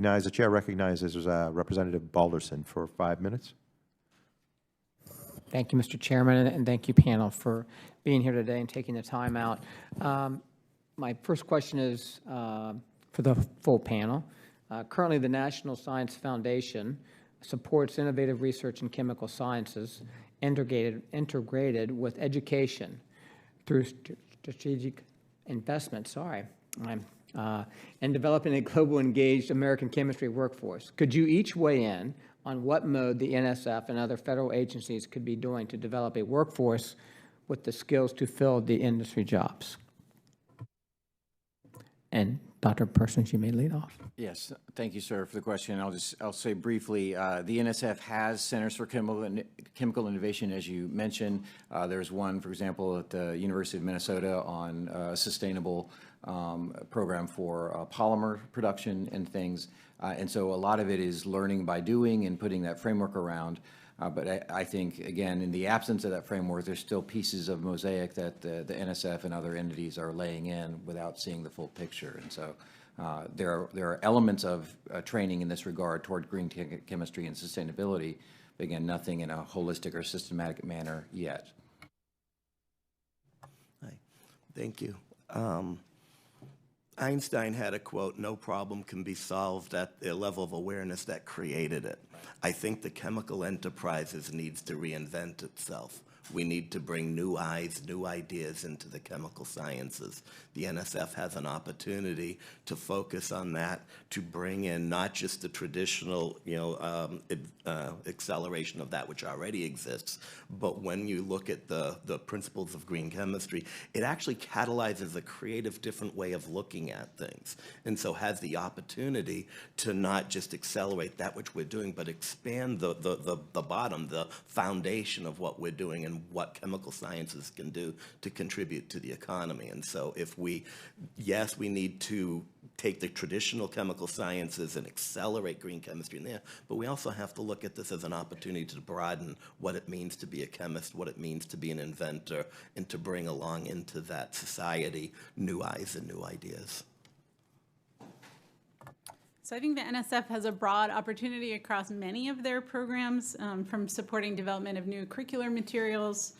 Now, as the chair recognizes Representative Balderson for 5 minutes. Thank you, Mr. Chairman, and thank you, panel, for being here today and taking the time out. My first question is for the full panel. Currently, the National Science Foundation supports innovative research in chemical sciences integrated with education through strategic investment, and developing a global engaged American chemistry workforce. Could you each weigh in on what mode the NSF and other federal agencies could be doing to develop a workforce with the skills to fill the industry jobs? And Dr. Persons, you may lead off. Yes, thank you, sir, for the question. I'll say briefly, the NSF has centers for chemical innovation, as you mentioned. There's one, for example, at the University of Minnesota on a sustainable program for polymer production and things. And so a lot of it is learning by doing and putting that framework around. But I think, again, in the absence of that framework, there's still pieces of mosaic that the NSF and other entities are laying in without seeing the full picture. And so there are elements of training in this regard toward green chemistry and sustainability, but again, nothing in a holistic or systematic manner yet. Hi. Thank you. Einstein had a quote, "No problem can be solved at the level of awareness that created it." I think the chemical enterprises needs to reinvent itself. We need to bring new eyes, new ideas into the chemical sciences. The NSF has an opportunity to focus on that, to bring in not just the traditional, acceleration of that which already exists, but when you look at the principles of green chemistry, it actually catalyzes a creative, different way of looking at things, and so has the opportunity to not just accelerate that which we're doing, but expand the bottom, the foundation of what we're doing and what chemical sciences can do to contribute to the economy. And so if yes, we need to take the traditional chemical sciences and accelerate green chemistry in there, but we also have to look at this as an opportunity to broaden what it means to be a chemist, what it means to be an inventor, and to bring along into that society new eyes and new ideas. So I think the NSF has a broad opportunity across many of their programs, from supporting development of new curricular materials,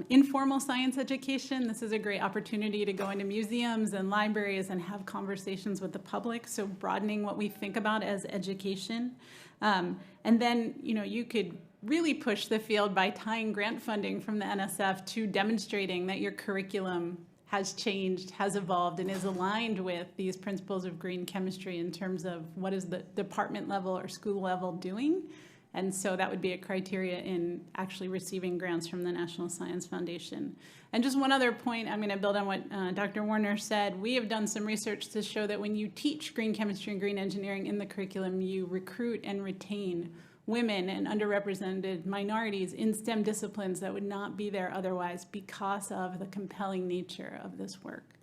informal science education. This is a great opportunity to go into museums and libraries and have conversations with the public, so broadening what we think about as education. And then, you could really push the field by tying grant funding from the NSF to demonstrating that your curriculum has changed, has evolved, and is aligned with these principles of green chemistry in terms of what is the department level or school level doing. And so that would be a criteria in actually receiving grants from the National Science Foundation. And just one other point, I'm going to build on what Dr. Warner said. We have done some research to show that when you teach green chemistry and green engineering in the curriculum, you recruit and retain women and underrepresented minorities in STEM disciplines that would not be there otherwise because of the compelling nature of this work.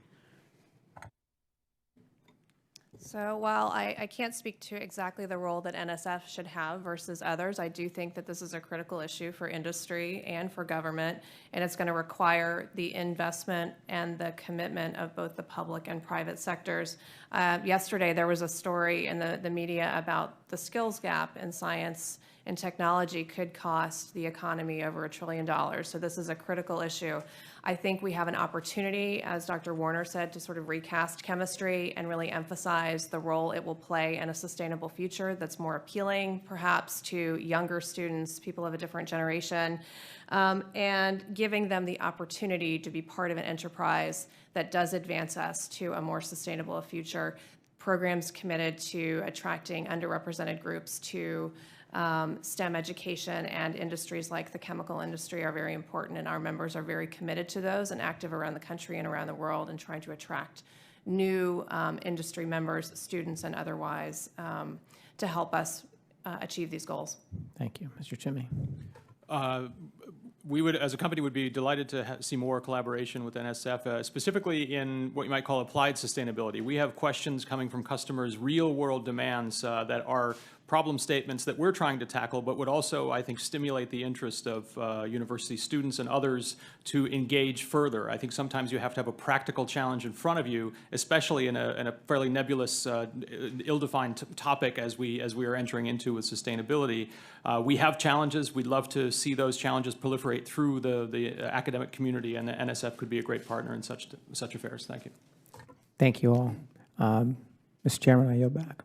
So while I can't speak to exactly the role that NSF should have versus others, I do think that this is a critical issue for industry and for government, and it's going to require the investment and the commitment of both the public and private sectors. Yesterday, there was a story in the media about the skills gap in science and technology could cost the economy over $1 trillion. So this is a critical issue. I think we have an opportunity, as Dr. Warner said, to sort of recast chemistry and really emphasize the role it will play in a sustainable future that's more appealing, perhaps, to younger students, people of a different generation, and giving them the opportunity to be part of an enterprise that does advance us to a more sustainable future. Programs committed to attracting underrepresented groups to STEM education and industries like the chemical industry are very important, and our members are very committed to those and active around the country and around the world in trying to attract new industry members, students, and otherwise to help us achieve these goals. Thank you. Mr. Chimney. We would, as a company, would be delighted to see more collaboration with NSF, specifically in what you might call applied sustainability. We have questions coming from customers, real-world demands that are problem statements that we're trying to tackle, but would also, I think, stimulate the interest of university students and others to engage further. I think sometimes you have to have a practical challenge in front of you, especially in a fairly nebulous, ill-defined topic as we are entering into with sustainability. We have challenges. We'd love to see those challenges proliferate through the academic community, and the NSF could be a great partner in such affairs. Thank you. Thank you all. Mr. Chairman, I yield back.